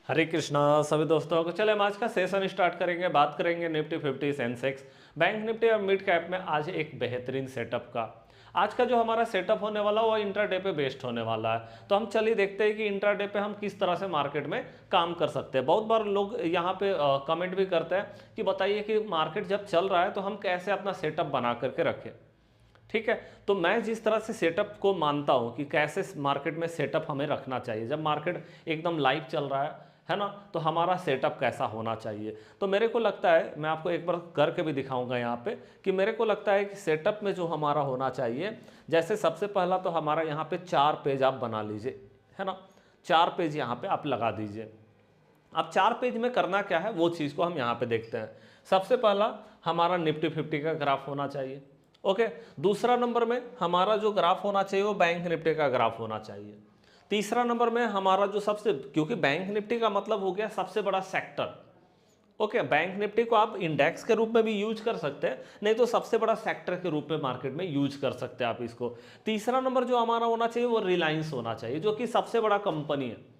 हरे कृष्णा सभी दोस्तों को। चले हम आज का सेशन स्टार्ट करेंगे। बात करेंगे निफ्टी 50 सेंसेक्स बैंक निफ्टी और मिड कैप में आज एक बेहतरीन सेटअप का। आज का जो हमारा सेटअप होने वाला वो इंट्राडे पे बेस्ड होने वाला है। तो हम चलिए देखते हैं कि इंट्राडे पे हम किस तरह से मार्केट में काम कर सकते हैं। बहुत बार लोग यहाँ पे कमेंट भी करते हैं कि बताइए कि मार्केट जब चल रहा है तो हम कैसे अपना सेटअप बना करके रखें। ठीक है, तो मैं जिस तरह से सेटअप को मानता हूं कि कैसे मार्केट में सेटअप हमें रखना चाहिए जब मार्केट एकदम लाइव चल रहा है ना, तो हमारा सेटअप कैसा होना चाहिए। तो मेरे को लगता है, मैं आपको एक बार करके भी दिखाऊंगा यहाँ पे, कि मेरे को लगता है कि सेटअप में जो हमारा होना चाहिए, जैसे सबसे पहला तो हमारा यहाँ पे 4 पेज आप बना लीजिए, है ना। 4 पेज यहाँ पे आप लगा दीजिए। अब 4 पेज में करना क्या है वो चीज़ को हम यहाँ पे देखते हैं। सबसे पहला हमारा निफ्टी 50 का ग्राफ होना चाहिए। ओके, दूसरा नंबर में हमारा जो ग्राफ होना चाहिए वो बैंक निफ्टी का ग्राफ होना चाहिए। तीसरा नंबर में हमारा जो सबसे, क्योंकि बैंक निफ्टी का मतलब हो गया सबसे बड़ा सेक्टर। ओके, बैंक निफ्टी को आप इंडेक्स के रूप में भी यूज कर सकते हैं, नहीं तो सबसे बड़ा सेक्टर के रूप में मार्केट में यूज कर सकते हैं आप इसको। तीसरा नंबर जो हमारा होना चाहिए वो रिलायंस होना चाहिए, जो कि सबसे बड़ा कंपनी है।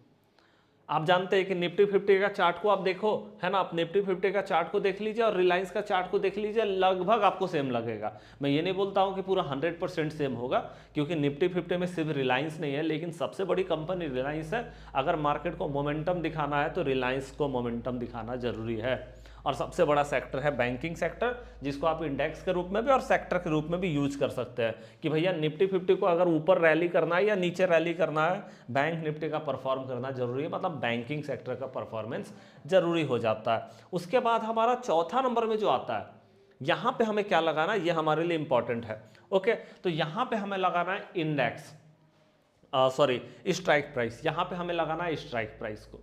आप जानते हैं कि निफ्टी 50 का चार्ट को आप देखो, है ना, आप निफ्टी 50 का चार्ट को देख लीजिए और रिलायंस का चार्ट को देख लीजिए, लगभग आपको सेम लगेगा। मैं ये नहीं बोलता हूँ कि पूरा 100% सेम होगा, क्योंकि निफ्टी 50 में सिर्फ रिलायंस नहीं है, लेकिन सबसे बड़ी कंपनी रिलायंस है। अगर मार्केट को मोमेंटम दिखाना है तो रिलायंस को मोमेंटम दिखाना जरूरी है। और सबसे बड़ा सेक्टर है बैंकिंग सेक्टर, जिसको आप इंडेक्स के रूप में भी और सेक्टर के रूप में भी यूज कर सकते हैं कि भैया निफ्टी 50 को अगर ऊपर रैली करना है या नीचे रैली करना है, बैंक निफ्टी का परफॉर्म करना जरूरी है, मतलब बैंकिंग सेक्टर का परफॉर्मेंस जरूरी हो जाता है। उसके बाद हमारा चौथा नंबर में जो आता है, यहां पे हमें क्या लगाना है, ये हमारे लिए इंपॉर्टेंट है। ओके, तो यहां पे हमें लगाना है इंडेक्स, सॉरी, स्ट्राइक प्राइस। यहां पे हमें लगाना है स्ट्राइक प्राइस को,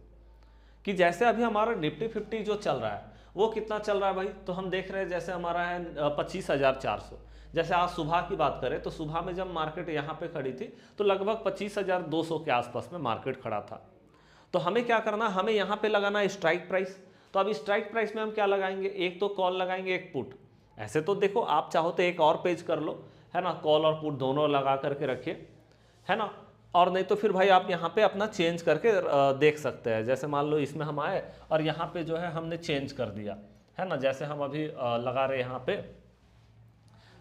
कि जैसे अभी हमारा निफ्टी 50 जो चल रहा है वो कितना चल रहा है भाई, तो हम देख रहे हैं जैसे हमारा है 25,400। जैसे आज सुबह की बात करें तो सुबह में जब मार्केट यहाँ पे खड़ी थी तो लगभग 25,200 के आसपास में मार्केट खड़ा था। तो हमें क्या करना, हमें यहाँ पे लगाना है स्ट्राइक प्राइस। तो अब स्ट्राइक प्राइस में हम क्या लगाएंगे, एक तो कॉल लगाएंगे, एक पुट। ऐसे तो देखो आप चाहो तो एक और पेज कर लो, है ना, कॉल और पुट दोनों लगा करके रखिए, है ना। और नहीं तो फिर भाई आप यहाँ पे अपना चेंज करके देख सकते हैं। जैसे मान लो इसमें हम आए और यहाँ पे जो है हमने चेंज कर दिया, है ना। जैसे हम अभी लगा रहे, यहाँ पे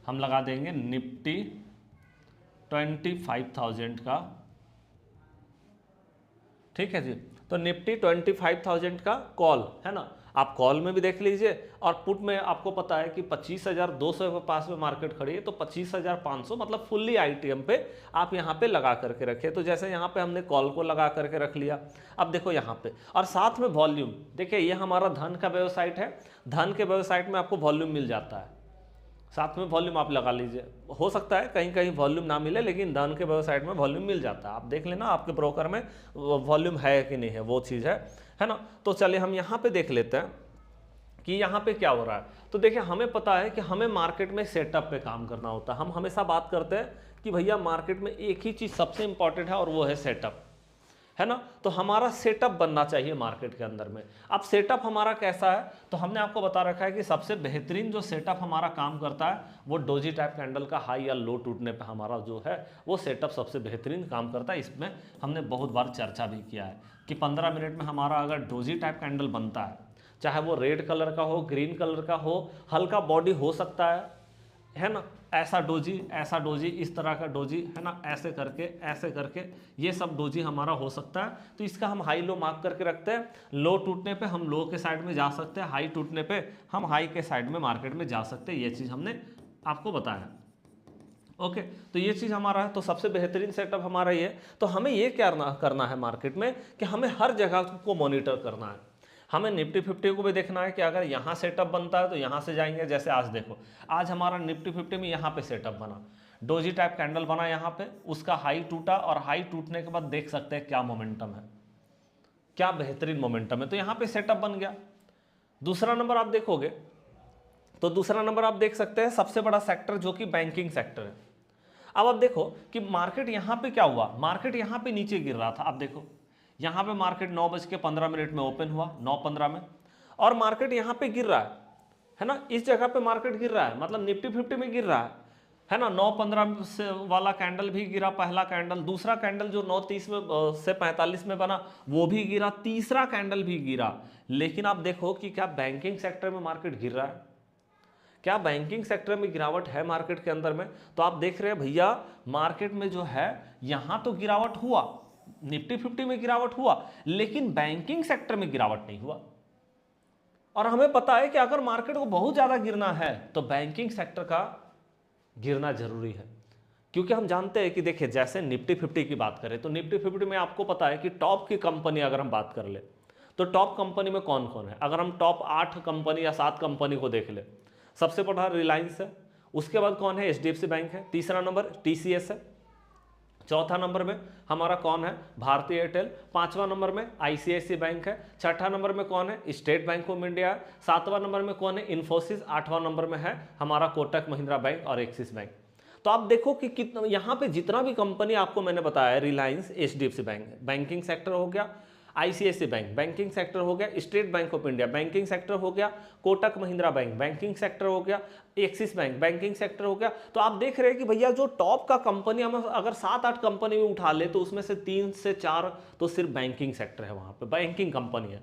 हम लगा देंगे निफ्टी 25,000 का, ठीक है जी। तो निफ्टी 25,000 का कॉल, है ना, आप कॉल में भी देख लीजिए। और पुट में आपको पता है कि 25,200 के पास में मार्केट खड़ी है, तो 25,500 मतलब फुल्ली आईटीएम पे आप यहाँ पे लगा करके रखे। तो जैसे यहाँ पे हमने कॉल को लगा करके रख लिया। अब देखो यहाँ पे, और साथ में वॉल्यूम देखिए, ये हमारा धन का वेबसाइट है। धन के वेबसाइट में आपको वॉल्यूम मिल जाता है, साथ में वॉल्यूम आप लगा लीजिए। हो सकता है कहीं कहीं वॉल्यूम ना मिले, लेकिन धन के वेबसाइट में वॉल्यूम मिल जाता है। आप देख लेना आपके ब्रोकर में वॉल्यूम है कि नहीं है, वो चीज़ है ना। तो चलिए हम यहाँ पे देख लेते हैं कि यहाँ पे क्या हो रहा है। तो देखिए, हमें पता है कि हमें मार्केट में सेटअप पे काम करना होता है। हम हमेशा बात करते हैं कि भैया मार्केट में एक ही चीज़ सबसे इंपॉर्टेंट है और वो है सेटअप, है ना। तो हमारा सेटअप बनना चाहिए मार्केट के अंदर में। अब सेटअप हमारा कैसा है, तो हमने आपको बता रखा है कि सबसे बेहतरीन जो सेटअप हमारा काम करता है वो डोजी टाइप कैंडल का हाई या लो टूटने पे हमारा जो है वो सेटअप सबसे बेहतरीन काम करता है। इसमें हमने बहुत बार चर्चा भी किया है कि 15 मिनट में हमारा अगर डोजी टाइप कैंडल बनता है, चाहे वो रेड कलर का हो, ग्रीन कलर का हो, हल्का बॉडी हो सकता है ना, ऐसा डोजी, इस तरह का डोजी, है ना, ऐसे करके ये सब डोजी हमारा हो सकता है। तो इसका हम हाई लो मार्क करके रखते हैं। लो टूटने पे हम लो के साइड में जा सकते हैं, हाई टूटने पे हम हाई के साइड में मार्केट में जा सकते हैं। ये चीज़ हमने आपको बताया। ओके, तो ये चीज़ हमारा है। तो सबसे बेहतरीन सेटअप हमारा ये। तो हमें ये क्या करना है मार्केट में, कि हमें हर जगह को मॉनिटर करना है। हमें निफ्टी 50 को भी देखना है कि अगर यहाँ सेटअप बनता है तो यहाँ से जाएंगे। जैसे आज देखो, आज हमारा निफ्टी 50 में यहाँ पे सेटअप बना, डोजी टाइप कैंडल बना यहाँ पे, उसका हाई टूटा और हाई टूटने के बाद देख सकते हैं क्या मोमेंटम है, क्या बेहतरीन मोमेंटम है। तो यहाँ पे सेटअप बन गया। दूसरा नंबर आप देखोगे तो दूसरा नंबर आप देख सकते हैं सबसे बड़ा सेक्टर जो कि बैंकिंग सेक्टर है। अब आप देखो कि मार्केट यहाँ पे क्या हुआ, मार्केट यहाँ पे नीचे गिर रहा था। आप देखो यहाँ पे मार्केट 9:15 में ओपन हुआ, 9:15 में, और मार्केट यहाँ पे गिर रहा है ना, इस जगह पे मार्केट गिर रहा है, मतलब निफ्टी 50 में गिर रहा है। है ना। 9:15 से वाला कैंडल भी गिरा पहला कैंडल, दूसरा कैंडल जो 9:30 में से 45 में बना वो भी गिरा, तीसरा कैंडल भी गिरा। लेकिन आप देखो कि क्या बैंकिंग सेक्टर में मार्केट गिर रहा है, क्या बैंकिंग सेक्टर में गिरावट है मार्केट के अंदर में। तो आप देख रहे हैं भैया मार्केट में जो है यहां तो गिरावट हुआ, निफ्टी 50 में गिरावट हुआ, लेकिन बैंकिंग सेक्टर में गिरावट नहीं हुआ। और हमें पता है कि अगर मार्केट को बहुत ज्यादा गिरना है तो बैंकिंग सेक्टर का गिरना जरूरी है, क्योंकि हम जानते हैं कि देखिए जैसे निफ्टी 50 की बात करें तो निफ्टी 50 में आपको पता है कि टॉप की कंपनी अगर हम बात कर ले तो टॉप कंपनी में कौन कौन है। अगर हम टॉप 8 कंपनी या 7 कंपनी को देख ले, सबसे बड़ा रिलायंस है, उसके बाद कौन है, HDFC बैंक है, तीसरा नंबर TCS है, चौथा नंबर में हमारा कौन है, भारतीय एयरटेल, पांचवा नंबर में ICICI बैंक है, छठा नंबर में कौन है, स्टेट बैंक ऑफ इंडिया है, सातवां नंबर में कौन है, इन्फोसिस, आठवां नंबर में है हमारा कोटक महिंद्रा बैंक और एक्सिस बैंक। तो आप देखो कि कितना यहाँ पे जितना भी कंपनी आपको मैंने बताया, Reliance, HDFC bank, banking sector हो गया, ICICI बैंक बैंकिंग सेक्टर हो गया, state bank of India banking sector हो गया, Kotak Mahindra bank banking sector हो गया, एक्सिस बैंक बैंकिंग सेक्टर हो गया। तो आप देख रहे हैं कि भैया जो टॉप का कंपनी हम अगर 7-8 कंपनी में उठा ले तो उसमें से 3 से 4 तो सिर्फ बैंकिंग सेक्टर है, वहां पे बैंकिंग कंपनी है।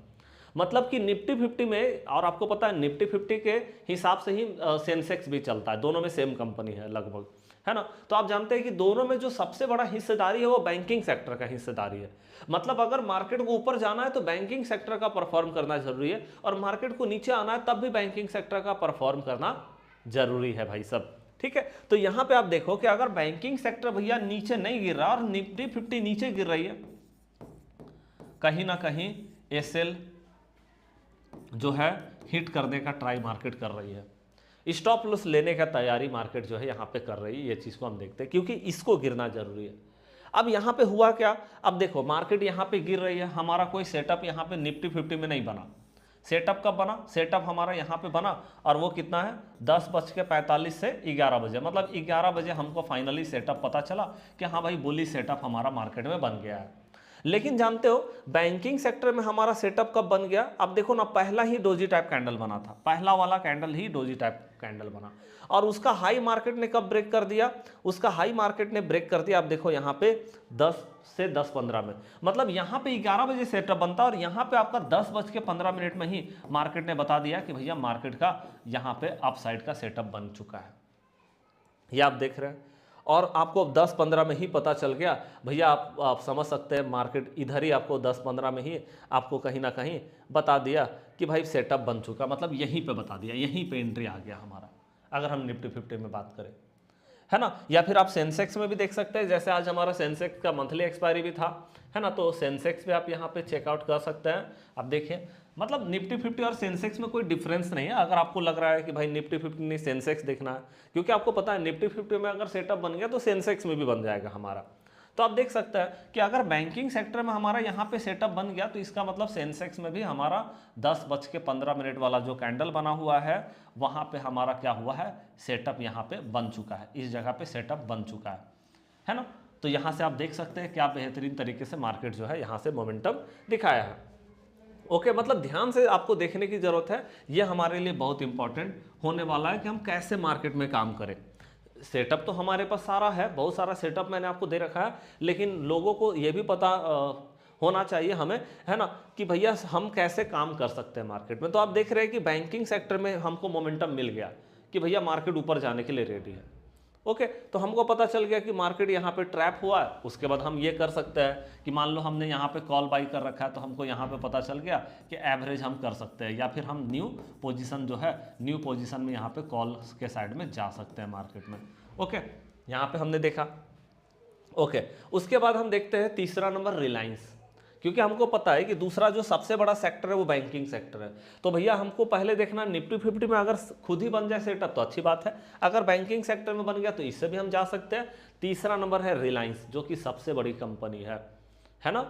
मतलब कि निफ्टी 50 में, और आपको पता है निफ्टी 50 के हिसाब से ही सेंसेक्स भी चलता है, दोनों में सेम कंपनी है लगभग, है ना। तो आप जानते हैं कि दोनों में जो सबसे बड़ा हिस्सेदारी है वो बैंकिंग सेक्टर का हिस्सेदारी है। मतलब अगर मार्केट को ऊपर जाना है तो बैंकिंग सेक्टर का परफॉर्म करना जरूरी है, और मार्केट को नीचे आना है तब भी बैंकिंग सेक्टर का परफॉर्म करना जरूरी है भाई सब, ठीक है। तो यहां पे आप देखो कि अगर बैंकिंग सेक्टर भैया नीचे नहीं गिर रहा और निफ्टी 50 नीचे गिर रही है, कहीं ना कहीं एसएल जो है हिट करने का ट्राई मार्केट कर रही है, स्टॉप लॉस लेने का तैयारी मार्केट जो है यहाँ पे कर रही है। ये चीज़ को हम देखते हैं क्योंकि इसको गिरना जरूरी है। अब यहाँ पे हुआ क्या, अब देखो मार्केट यहाँ पे गिर रही है, हमारा कोई सेटअप यहाँ पे निफ्टी 50 में नहीं बना। सेटअप कब बना, सेटअप हमारा यहाँ पे बना और वो कितना है 10:45 से 11 बजे, मतलब 11 बजे हमको फाइनली सेटअप पता चला कि हाँ भाई बुली सेटअप हमारा मार्केट में बन गया है। लेकिन जानते हो बैंकिंग सेक्टर में हमारा सेटअप कब बन गया, अब देखो ना पहला ही डोजी टाइप कैंडल बना था, पहला वाला कैंडल ही डोजी टाइप कैंडल बना, और उसका हाई मार्केट ने कब ब्रेक कर दिया, उसका हाई मार्केट ने ब्रेक कर दिया। आप देखो यहाँ पे 10 से 10:15 में, मतलब यहाँ पे 11 बजे सेटअप बनता और यहाँ पे आपका 10:15 में ही मार्केट ने बता दिया कि भैया मार्केट का यहाँ पे अपसाइड का सेटअप बन चुका है। ये आप देख रहे हैं, और आपको 10-15 में ही पता चल गया भैया, आप समझ सकते हैं मार्केट इधर ही आपको 10-15 में ही आपको कहीं ना कहीं बता दिया कि भाई सेटअप बन चुका, मतलब यहीं पे बता दिया, यहीं पे एंट्री आ गया हमारा, अगर हम निफ्टी 50 में बात करें, है ना। या फिर आप सेंसेक्स में भी देख सकते हैं, जैसे आज हमारा सेंसेक्स का मंथली एक्सपायरी भी था, है ना, तो सेंसेक्स भी आप यहाँ पे चेकआउट कर सकते हैं। आप देखिए मतलब निफ्टी 50 और सेंसेक्स में कोई डिफरेंस नहीं है, अगर आपको लग रहा है कि भाई निफ्टी 50 नहीं सेंसेक्स देखना है, क्योंकि आपको पता है निफ्टी 50 में अगर सेटअप बन गया तो सेंसेक्स में भी बन जाएगा हमारा। तो आप देख सकते हैं कि अगर बैंकिंग सेक्टर में हमारा यहाँ पे सेटअप बन गया तो इसका मतलब सेंसेक्स में भी हमारा 10:15 वाला जो कैंडल बना हुआ है वहाँ पे हमारा क्या हुआ है, सेटअप यहाँ पे बन चुका है, इस जगह पे सेटअप बन चुका है ना। तो यहाँ से आप देख सकते हैं क्या बेहतरीन तरीके से मार्केट जो है यहाँ से मोमेंटम दिखाया है। ओके, मतलब ध्यान से आपको देखने की जरूरत है, ये हमारे लिए बहुत इंपॉर्टेंट होने वाला है कि हम कैसे मार्केट में काम करें। सेटअप तो हमारे पास सारा है, बहुत सारा सेटअप मैंने आपको दे रखा है, लेकिन लोगों को ये भी पता होना चाहिए हमें, है ना, कि भैया हम कैसे काम कर सकते हैं मार्केट में। तो आप देख रहे हैं कि बैंकिंग सेक्टर में हमको मोमेंटम मिल गया कि भैया मार्केट ऊपर जाने के लिए रेडी है। ओके, तो हमको पता चल गया कि मार्केट यहाँ पे ट्रैप हुआ है। उसके बाद हम ये कर सकते हैं कि मान लो हमने यहाँ पे कॉल बाई कर रखा है, तो हमको यहाँ पे पता चल गया कि एवरेज हम कर सकते हैं, या फिर हम न्यू पोजीशन जो है न्यू पोजीशन में यहाँ पे कॉल के साइड में जा सकते हैं मार्केट में। ओके, यहाँ पे हमने देखा। ओके, उसके बाद हम देखते हैं तीसरा नंबर रिलायंस, क्योंकि हमको पता है कि दूसरा जो सबसे बड़ा सेक्टर है वो बैंकिंग सेक्टर है। तो भैया हमको पहले देखना निफ्टी 50 में अगर खुद ही बन जाए सेटअप तो अच्छी बात है, अगर बैंकिंग सेक्टर में बन गया तो इससे भी हम जा सकते हैं। तीसरा नंबर है रिलायंस, जो कि सबसे बड़ी कंपनी है ना।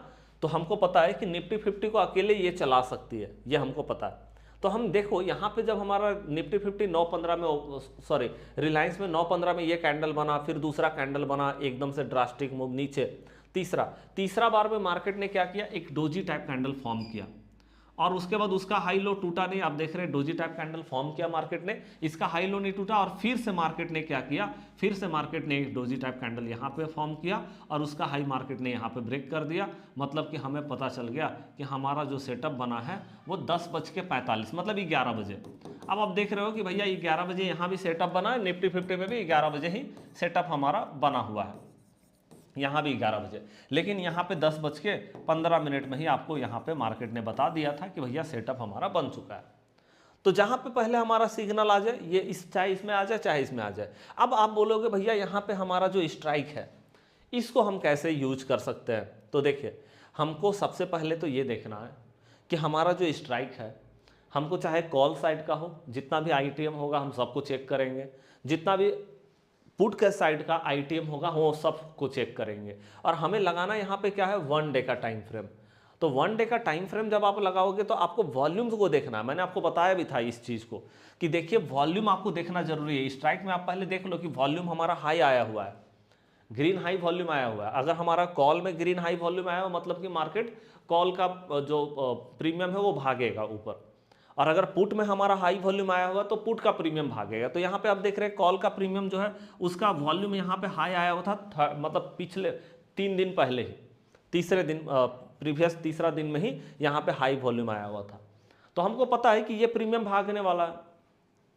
तो हमको पता है कि निफ्टी 50 को अकेले ये चला सकती है, ये हमको पता है। तो हम देखो यहाँ पे जब हमारा निफ्टी 50 9:15 में, सॉरी रिलायंस में 9:15 में ये कैंडल बना, फिर दूसरा कैंडल बना, एकदम से ड्रास्टिक मूव नीचे, तीसरा बार में मार्केट ने क्या किया, एक डोजी टाइप कैंडल फॉर्म किया, और उसके बाद उसका हाई लो टूटा नहीं, आप देख रहे हैं डोजी टाइप कैंडल फॉर्म किया मार्केट ने, इसका हाई लो नहीं टूटा और फिर से मार्केट ने क्या किया, फिर से मार्केट ने एक डोजी टाइप कैंडल यहाँ पे फॉर्म किया और उसका हाई मार्केट ने यहाँ पे ब्रेक कर दिया। मतलब कि हमें पता चल गया कि हमारा जो सेटअप बना है वो 10:45 मतलब 11 बजे। अब आप देख रहे हो कि भैया 11 बजे यहाँ भी सेटअप बना है, निफ्टी 50 में भी 11 बजे ही सेटअप हमारा बना हुआ है, यहाँ भी 11 बजे। लेकिन यहाँ पे 10:15 में ही आपको यहाँ पे मार्केट ने बता दिया था कि भैया सेटअप हमारा बन चुका है। तो जहाँ पे पहले हमारा सिग्नल आ जाए, ये इस चाहे इसमें आ जाए चाहे इसमें आ जाए। अब आप बोलोगे भैया यहाँ पे हमारा जो स्ट्राइक है इसको हम कैसे यूज कर सकते हैं। तो देखिए, हमको सबसे पहले तो ये देखना है कि हमारा जो स्ट्राइक है, हमको चाहे कॉल साइड का हो, जितना भी आईटीएम होगा हम सबको चेक करेंगे, जितना भी पुट के साइड का आईटीएम होगा वो सबको चेक करेंगे। और हमें लगाना यहाँ पे क्या है, 1 डे का टाइम फ्रेम। तो 1 डे का टाइम फ्रेम जब आप लगाओगे तो आपको वॉल्यूम्स को देखना है। मैंने आपको बताया भी था इस चीज़ को कि देखिए वॉल्यूम आपको देखना जरूरी है। स्ट्राइक में आप पहले देख लो कि वॉल्यूम हमारा हाई आया हुआ है, ग्रीन हाई वॉल्यूम आया हुआ है। अगर हमारा कॉल में ग्रीन हाई वॉल्यूम आया हो मतलब कि मार्केट कॉल का जो प्रीमियम है वो भागेगा ऊपर, और अगर पुट में हमारा हाई वॉल्यूम आया हुआ तो पुट का प्रीमियम भागेगा। तो यहाँ पे आप देख रहे हैं कॉल का प्रीमियम जो है उसका वॉल्यूम यहाँ पे हाई आया हुआ था, मतलब पिछले 3 दिन पहले ही, तीसरे दिन प्रीवियस तीसरा दिन में ही यहाँ पे हाई वॉल्यूम आया हुआ था। तो हमको पता है कि ये प्रीमियम भागने वाला है।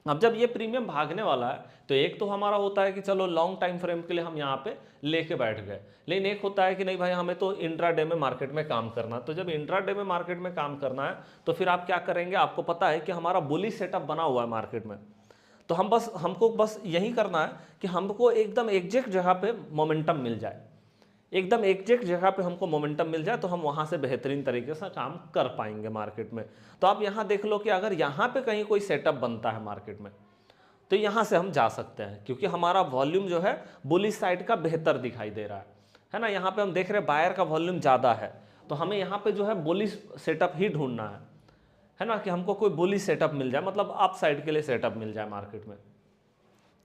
अब जब ये प्रीमियम भागने वाला है तो एक तो हमारा होता है कि चलो लॉन्ग टाइम फ्रेम के लिए हम यहाँ पे लेके बैठ गए, लेकिन एक होता है कि नहीं भाई हमें तो इंट्राडे में मार्केट में काम करना है। तो जब इंट्राडे में मार्केट में काम करना है तो फिर आप क्या करेंगे, आपको पता है कि हमारा बुलिश सेटअप बना हुआ है मार्केट में, तो हमको बस यही करना है कि हमको एकदम एग्जैक्ट जगह पे मोमेंटम मिल जाए, एकदम एग्जैक्ट जगह पे हमको मोमेंटम मिल जाए तो हम वहाँ से बेहतरीन तरीके से काम कर पाएंगे मार्केट में। तो आप यहाँ देख लो कि अगर यहाँ पे कहीं कोई सेटअप बनता है मार्केट में तो यहाँ से हम जा सकते हैं, क्योंकि हमारा वॉल्यूम जो है बुलिश साइड का बेहतर दिखाई दे रहा है ना। यहाँ पे हम देख रहे हैं बायर का वॉल्यूम ज़्यादा है, तो हमें यहाँ पे जो है बुलिश सेटअप ही ढूंढना है ना, कि हमको कोई बुलिश सेटअप मिल जाए, मतलब अप साइड के लिए सेटअप मिल जाए मार्केट में।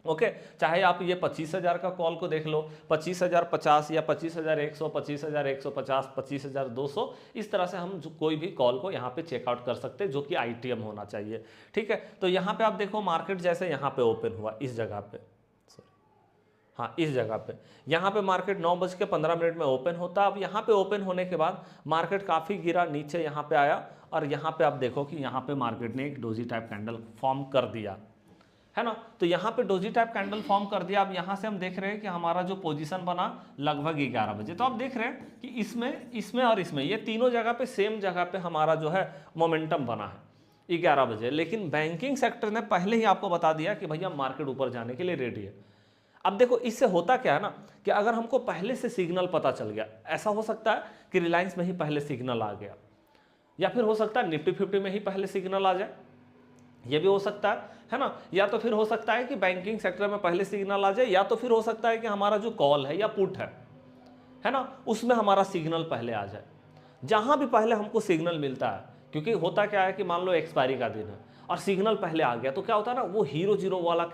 ओके, चाहे आप ये 25,000 का कॉल को देख लो, 25,050 या 25,100, 25,150, 25,200, इस तरह से हम कोई भी कॉल को यहाँ पे चेकआउट कर सकते हैं जो कि आईटीएम होना चाहिए। ठीक है, तो यहाँ पे आप देखो मार्केट जैसे यहाँ पे ओपन हुआ इस जगह पे, हाँ इस जगह पे, यहाँ पे मार्केट 9:15 में ओपन होता है। अब यहाँ पे ओपन होने के बाद मार्केट काफ़ी गिरा, नीचे यहाँ पे आया और यहाँ पे आप देखो कि यहाँ पे मार्केट ने एक डोजी टाइप कैंडल फॉर्म कर दिया है ना। तो यहाँ पे डोजी टाइप कैंडल फॉर्म कर दिया। अब यहाँ से हम देख रहे हैं कि हमारा जो पोजीशन बना लगभग 11 बजे। तो आप देख रहे हैं कि इसमें और इसमें ये तीनों जगह पे सेम जगह पे हमारा जो है मोमेंटम बना है 11 बजे। लेकिन बैंकिंग सेक्टर ने पहले ही आपको बता दिया कि भैया मार्केट ऊपर जाने के लिए रेडी है। अब देखो इससे होता क्या है ना कि अगर हमको पहले से सिग्नल पता चल गया, ऐसा हो सकता है कि रिलायंस में ही पहले सिग्नल आ गया, या फिर हो सकता है निफ्टी 50 में ही पहले सिग्नल आ जाए, ये भी हो सकता है ना। या तो फिर हो सकता है कि बैंकिंग सेक्टर में पहले सिग्नल आ जाए, या तो फिर हो सकता है कि हमारा जो कॉल है या पुट है ना, उसमें हमारा सिग्नल पहले आ जाए। जहां भी पहले हमको सिग्नल मिलता है, क्योंकि होता क्या है कि मान लो एक्सपायरी का दिन है और सिग्नल पहले आ गया तो क्या होता है ना, वो हीरो जीरो वाला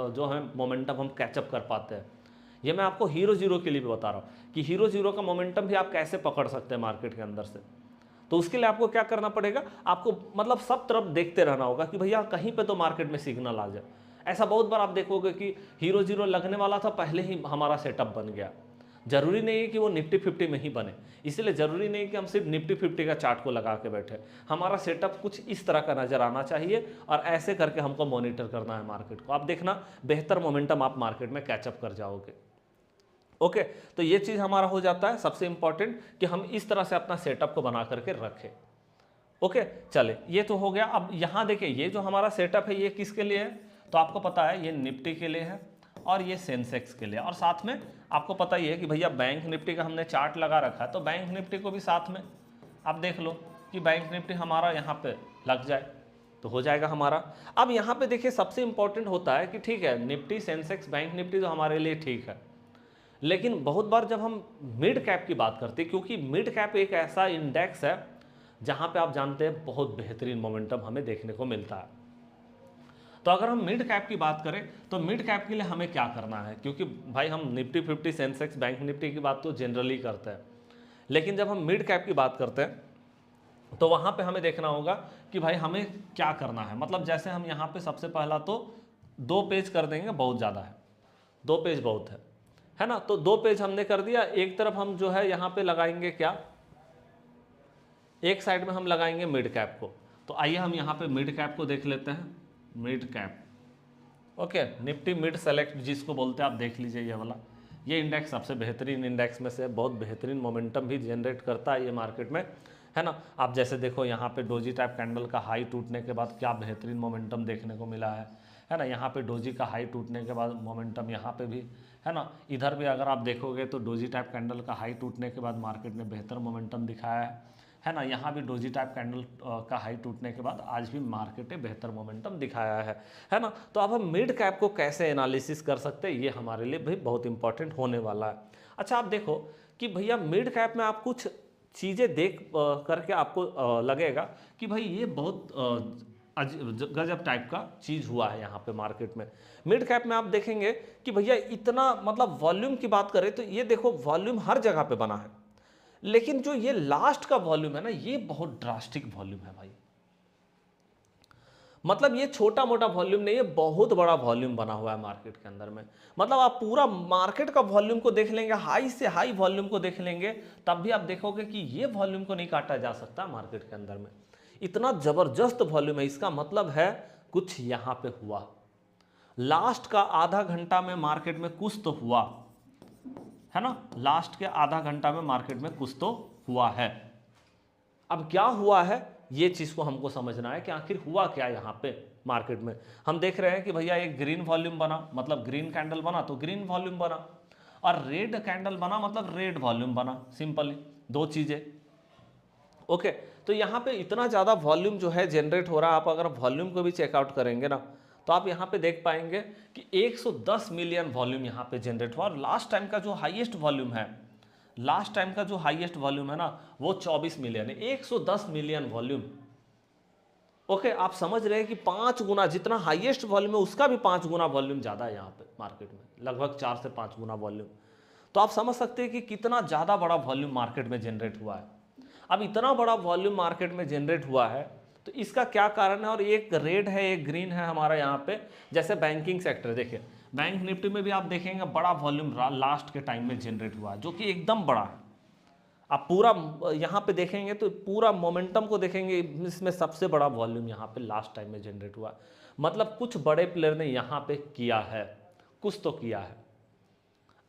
जो है मोमेंटम हम कैचअप कर पाते हैं। ये मैं आपको हीरो जीरो के लिए भी बता रहा हूँ कि हीरो जीरो का मोमेंटम भी आप कैसे पकड़ सकते हैं मार्केट के अंदर से। तो उसके लिए आपको क्या करना पड़ेगा, आपको मतलब सब तरफ देखते रहना होगा कि भैया कहीं पे तो मार्केट में सिग्नल आ जाए। ऐसा बहुत बार आप देखोगे कि हीरो जीरो लगने वाला था, पहले ही हमारा सेटअप बन गया। जरूरी नहीं है कि वो निफ्टी 50 में ही बने, इसलिए जरूरी नहीं कि हम सिर्फ निफ्टी 50 का चार्ट को लगा के बैठे। हमारा सेटअप कुछ इस तरह का नजर आना चाहिए और ऐसे करके हमको मॉनिटर करना है मार्केट को। आप देखना बेहतर मोमेंटम आप मार्केट में कैचअप कर जाओगे। ओके, तो ये चीज़ हमारा हो जाता है सबसे इंपॉर्टेंट कि हम इस तरह से अपना सेटअप को बना करके रखें। ओके, चले ये तो हो गया। अब यहाँ देखिए ये जो हमारा सेटअप है ये किसके लिए है, तो आपको पता है ये निफ्टी के लिए है और ये सेंसेक्स के लिए, और साथ में आपको पता ही है कि भैया बैंक निफ्टी का हमने चार्ट लगा रखा है, तो बैंक निफ्टी को भी साथ में आप देख लो कि बैंक निफ्टी हमारा यहाँ पे लग जाए तो हो जाएगा हमारा। अब यहाँ पे देखिए सबसे इंपॉर्टेंट होता है कि ठीक है निफ्टी सेंसेक्स बैंक निफ्टी तो हमारे लिए ठीक है, लेकिन बहुत बार जब हम मिड कैप की बात करते हैं, क्योंकि मिड कैप एक ऐसा इंडेक्स है जहां पे आप जानते हैं बहुत बेहतरीन मोमेंटम हमें देखने को मिलता है। तो अगर हम मिड कैप की बात करें तो मिड कैप के लिए हमें क्या करना है, क्योंकि भाई हम निफ्टी 50 सेंसेक्स बैंक निफ्टी की बात तो जनरली करते हैं, लेकिन जब हम मिड कैप की बात करते हैं तो वहाँ पे हमें देखना होगा कि भाई हमें क्या करना है। मतलब जैसे हम यहाँ पे सबसे पहला तो 2 पेज कर देंगे, बहुत ज़्यादा है, 2 पेज बहुत है ना। तो 2 पेज हमने कर दिया। एक तरफ हम जो है यहाँ पे लगाएंगे क्या, एक साइड में हम लगाएंगे मिड कैप को। तो आइए हम यहाँ पे मिड कैप को देख लेते हैं, mid cap. Okay, Nifty mid select जिसको बोलते हैं, आप देख लीजिए ये वाला। ये इंडेक्स सबसे बेहतरीन इंडेक्स में से, बहुत बेहतरीन मोमेंटम भी जनरेट करता है ये मार्केट में, है ना। आप जैसे देखो यहाँ पे डोजी टाइप कैंडल का हाई टूटने के बाद क्या बेहतरीन मोमेंटम देखने को मिला है ना। यहाँ पे डोजी का हाई टूटने के बाद मोमेंटम यहाँ पे भी, है ना। इधर भी अगर आप देखोगे तो डोजी टाइप कैंडल का हाई टूटने के बाद मार्केट ने बेहतर मोमेंटम दिखाया है ना। यहाँ भी डोजी टाइप कैंडल का हाई टूटने के बाद आज भी मार्केट ने बेहतर मोमेंटम दिखाया है ना। तो अब हम मिड कैप को कैसे एनालिसिस कर सकते हैं, ये हमारे लिए भी बहुत इंपॉर्टेंट होने वाला है। अच्छा, आप देखो कि भैया मिड कैप में आप कुछ चीज़ें देख करके आपको लगेगा कि भाई ये बहुत गजब टाइप का चीज़ हुआ है यहाँ पे मार्केट में। मिड कैप में आप देखेंगे कि भैया इतना, मतलब वॉल्यूम की बात करें तो ये देखो वॉल्यूम हर जगह पे बना है, लेकिन जो ये लास्ट का वॉल्यूम है ना, ये बहुत ड्रास्टिक वॉल्यूम है भाई। मतलब ये छोटा मोटा वॉल्यूम नहीं है, बहुत बड़ा वॉल्यूम बना हुआ है मार्केट के अंदर में। मतलब आप पूरा मार्केट का वॉल्यूम को देख लेंगे, हाई से हाई वॉल्यूम को देख लेंगे, तब भी आप देखोगे कि ये वॉल्यूम को नहीं काटा जा सकता मार्केट के अंदर में। इतना जबरदस्त वॉल्यूम है। इसका मतलब है कुछ यहाँ पे हुआ, लास्ट का आधा घंटा में मार्केट में कुछ तो हुआ, है ना। लास्ट के आधा घंटा में मार्केट में कुछ तो हुआ है। अब क्या हुआ है, ये चीज़ को हमको समझना है कि आखिर हुआ क्या यहाँ पे मार्केट में। हम देख रहे हैं कि भैया एक ग्रीन वॉल्यूम बना, मतलब ग्रीन कैंडल बना तो ग्रीन वॉल्यूम बना, और रेड कैंडल बना मतलब रेड वॉल्यूम बना, सिंपली 2 चीज़ें। ओके, तो यहाँ पे इतना ज़्यादा वॉल्यूम जो है जनरेट हो रहा है। आप अगर वॉल्यूम को भी चेकआउट करेंगे ना, तो आप यहाँ पे देख पाएंगे कि 110 मिलियन वॉल्यूम यहाँ पे जनरेट हुआ। और लास्ट टाइम का जो हाईएस्ट वॉल्यूम है, लास्ट टाइम का जो हाईएस्ट वॉल्यूम है ना, वो 24 मिलियन है। 110 मिलियन वॉल्यूम। ओके, आप समझ रहे हैं कि 5 गुना, जितना हाईएस्ट वॉल्यूम है उसका भी 5 गुना वॉल्यूम ज़्यादा है यहाँ पे मार्केट में, लगभग 4 से 5 गुना वॉल्यूम। तो आप समझ सकते हैं कि कितना ज़्यादा बड़ा वॉल्यूम मार्केट में जनरेट हुआ है। अब इतना बड़ा वॉल्यूम मार्केट में जनरेट हुआ है तो इसका क्या कारण है, और एक रेड है एक ग्रीन है हमारा यहाँ पे। जैसे बैंकिंग सेक्टर देखिए, बैंक निफ्टी में भी आप देखेंगे बड़ा वॉल्यूम लास्ट के टाइम में जनरेट हुआ है, जो कि एकदम बड़ा है। आप पूरा यहाँ पे देखेंगे तो पूरा मोमेंटम को देखेंगे, इसमें सबसे बड़ा वॉल्यूम यहाँ पे लास्ट टाइम में जनरेट हुआ। मतलब कुछ बड़े प्लेयर ने यहाँ पे किया है, कुछ तो किया है।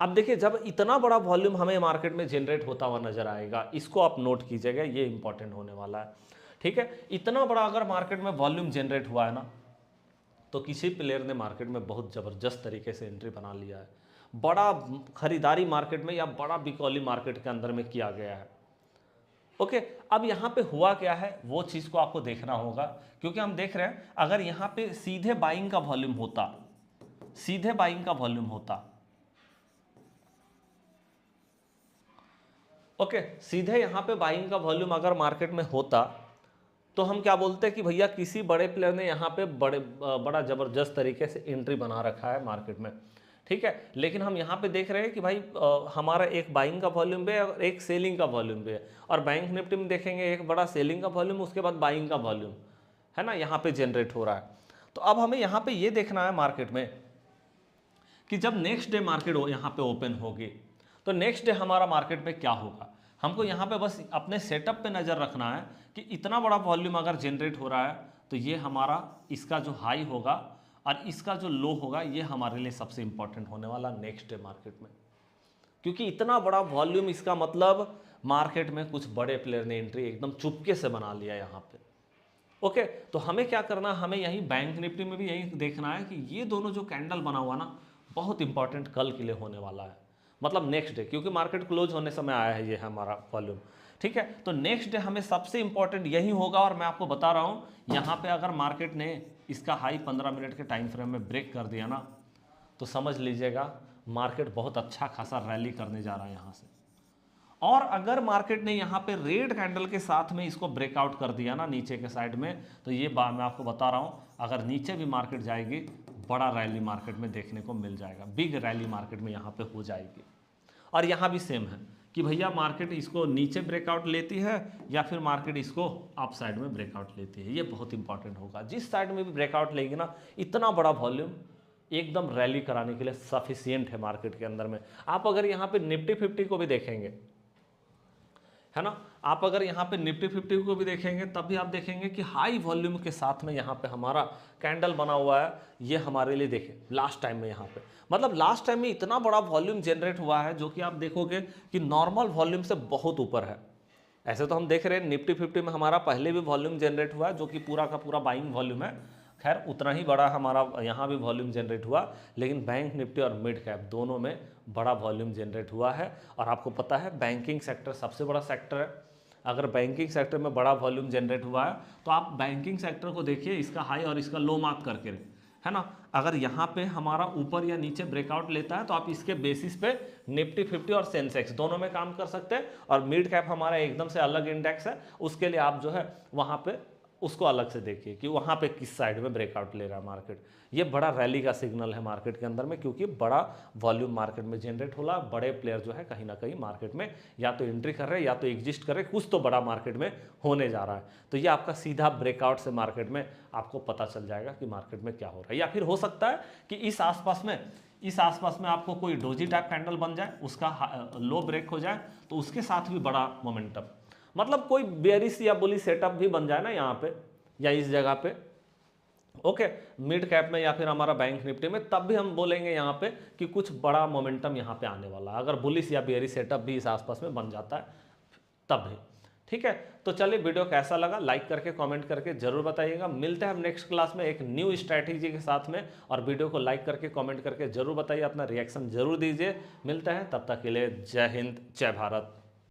अब देखिए, जब इतना बड़ा वॉल्यूम हमें मार्केट में जनरेट होता हुआ नजर आएगा, इसको आप नोट कीजिएगा, ये इंपॉर्टेंट होने वाला है, ठीक है। इतना बड़ा अगर मार्केट में वॉल्यूम जनरेट हुआ है ना, तो किसी प्लेयर ने मार्केट में बहुत ज़बरदस्त तरीके से एंट्री बना लिया है। बड़ा खरीदारी मार्केट में या बड़ा बिकौली मार्केट के अंदर में किया गया है। ओके, अब यहाँ पे हुआ क्या है वो चीज़ को आपको देखना होगा, क्योंकि हम देख रहे हैं अगर यहाँ पे सीधे बाइंग का वॉल्यूम होता, सीधे बाइंग का वॉल्यूम होता, ओके, सीधे यहाँ पे बाइंग का वॉल्यूम अगर मार्केट में होता तो हम क्या बोलते हैं कि भैया किसी बड़े प्लेयर ने यहाँ पे बड़ा ज़बरदस्त तरीके से एंट्री बना रखा है मार्केट में, ठीक है। लेकिन हम यहाँ पे देख रहे हैं कि भाई हमारा एक बाइंग का वॉल्यूम भी है और एक सेलिंग का वॉल्यूम भी है। और बैंक निफ्टी में देखेंगे एक बड़ा सेलिंग का वॉल्यूम, उसके बाद बाइंग का वॉल्यूम, है ना, यहाँ पे जनरेट हो रहा है। तो अब हमें यहाँ पे ये देखना है मार्केट में कि जब नेक्स्ट डे मार्केट यहाँ पे ओपन होगी तो नेक्स्ट डे हमारा मार्केट में क्या होगा। हमको यहाँ पे बस अपने सेटअप पे नज़र रखना है कि इतना बड़ा वॉल्यूम अगर जनरेट हो रहा है तो ये हमारा, इसका जो हाई होगा और इसका जो लो होगा, ये हमारे लिए सबसे इंपॉर्टेंट होने वाला नेक्स्ट डे मार्केट में। क्योंकि इतना बड़ा वॉल्यूम, इसका मतलब मार्केट में कुछ बड़े प्लेयर ने एंट्री एकदम चुपके से बना लिया यहाँ पे। ओके, तो हमें क्या करना है, हमें यही बैंक निफ्टी में भी यही देखना है कि ये दोनों जो कैंडल बना हुआ ना, बहुत इंपॉर्टेंट कल के लिए होने वाला है, मतलब नेक्स्ट डे, क्योंकि मार्केट क्लोज होने समय आया है ये हमारा वॉल्यूम, ठीक है। तो नेक्स्ट डे हमें सबसे इंपॉर्टेंट यही होगा। और मैं आपको बता रहा हूँ, यहाँ पे अगर मार्केट ने इसका हाई 15 मिनट के टाइम फ्रेम में ब्रेक कर दिया ना, तो समझ लीजिएगा मार्केट बहुत अच्छा खासा रैली करने जा रहा है यहाँ से। और अगर मार्केट ने यहाँ पे रेड कैंडल के साथ में इसको ब्रेकआउट कर दिया ना नीचे के साइड में, तो ये बात मैं आपको बता रहा हूँ, अगर नीचे भी मार्केट जाएगी, बड़ा रैली मार्केट में देखने को मिल जाएगा, बिग रैली मार्केट में यहाँ पे हो जाएगी। और यहाँ भी सेम है कि भैया मार्केट इसको नीचे ब्रेकआउट लेती है या फिर मार्केट इसको अप साइड में ब्रेकआउट लेती है। ये बहुत इंपॉर्टेंट होगा। जिस साइड में भी ब्रेकआउट लेगी ना, इतना बड़ा वॉल्यूम एकदम रैली कराने के लिए सफिशियंट है मार्केट के अंदर में। आप अगर यहाँ पे निफ्टी 50 को भी देखेंगे, है ना, आप अगर यहाँ पे निफ्टी 50 को भी देखेंगे तब भी आप देखेंगे कि हाई वॉल्यूम के साथ में यहाँ पे हमारा कैंडल बना हुआ है। ये हमारे लिए देखें लास्ट टाइम में यहाँ पे, मतलब लास्ट टाइम में इतना बड़ा वॉल्यूम जनरेट हुआ है जो कि आप देखोगे कि नॉर्मल वॉल्यूम से बहुत ऊपर है। ऐसे तो हम देख रहे हैं निफ्टी 50 में हमारा पहले भी वॉल्यूम जनरेट हुआ है जो कि पूरा का पूरा बाइंग वॉल्यूम है। खैर उतना ही बड़ा हमारा यहाँ भी वॉल्यूम जनरेट हुआ, लेकिन बैंक निफ्टी और मिड कैप दोनों में बड़ा वॉल्यूम जनरेट हुआ है। और आपको पता है बैंकिंग सेक्टर सबसे बड़ा सेक्टर है। अगर बैंकिंग सेक्टर में बड़ा वॉल्यूम जनरेट हुआ है तो आप बैंकिंग सेक्टर को देखिए, इसका हाई और इसका लो मार्क करके, है ना। अगर यहाँ पे हमारा ऊपर या नीचे ब्रेकआउट लेता है तो आप इसके बेसिस पे निफ्टी 50 और सेंसेक्स दोनों में काम कर सकते हैं। और मिड कैप हमारा एकदम से अलग इंडेक्स है, उसके लिए आप जो है वहाँ पे उसको अलग से देखिए कि वहाँ पे किस साइड में ब्रेकआउट ले रहा है मार्केट। ये बड़ा रैली का सिग्नल है मार्केट के अंदर में, क्योंकि बड़ा वॉल्यूम मार्केट में जनरेट हो रहा है। बड़े प्लेयर जो है कहीं ना कहीं मार्केट में या तो एंट्री कर रहे हैं या तो एग्जिस्ट कर रहे हैं, कुछ तो बड़ा मार्केट में होने जा रहा है। तो ये आपका सीधा ब्रेकआउट से मार्केट में आपको पता चल जाएगा कि मार्केट में क्या हो रहा है। या फिर हो सकता है कि इस आसपास में आपको कोई डोजी टाइप कैंडल बन जाए, उसका लो ब्रेक हो जाए तो उसके साथ भी बड़ा मोमेंटम, मतलब कोई बेयरिश या बुलिश सेटअप भी बन जाए ना यहाँ पे या इस जगह पे, ओके, मिड कैप में या फिर हमारा बैंक निफ्टी में, तब भी हम बोलेंगे यहाँ पे कि कुछ बड़ा मोमेंटम यहाँ पे आने वाला है। अगर बुलिश या बेयरिश सेटअप भी इस आसपास में बन जाता है तब भी, ठीक है। तो चलिए, वीडियो कैसा लगा लाइक करके कमेंट करके जरूर बताइएगा। मिलते हैं हम नेक्स्ट क्लास में एक न्यू स्ट्रैटेजी के साथ में, और वीडियो को लाइक करके कमेंट करके जरूर बताइए, अपना रिएक्शन जरूर दीजिए। मिलते हैं, तब तक के लिए जय हिंद जय भारत।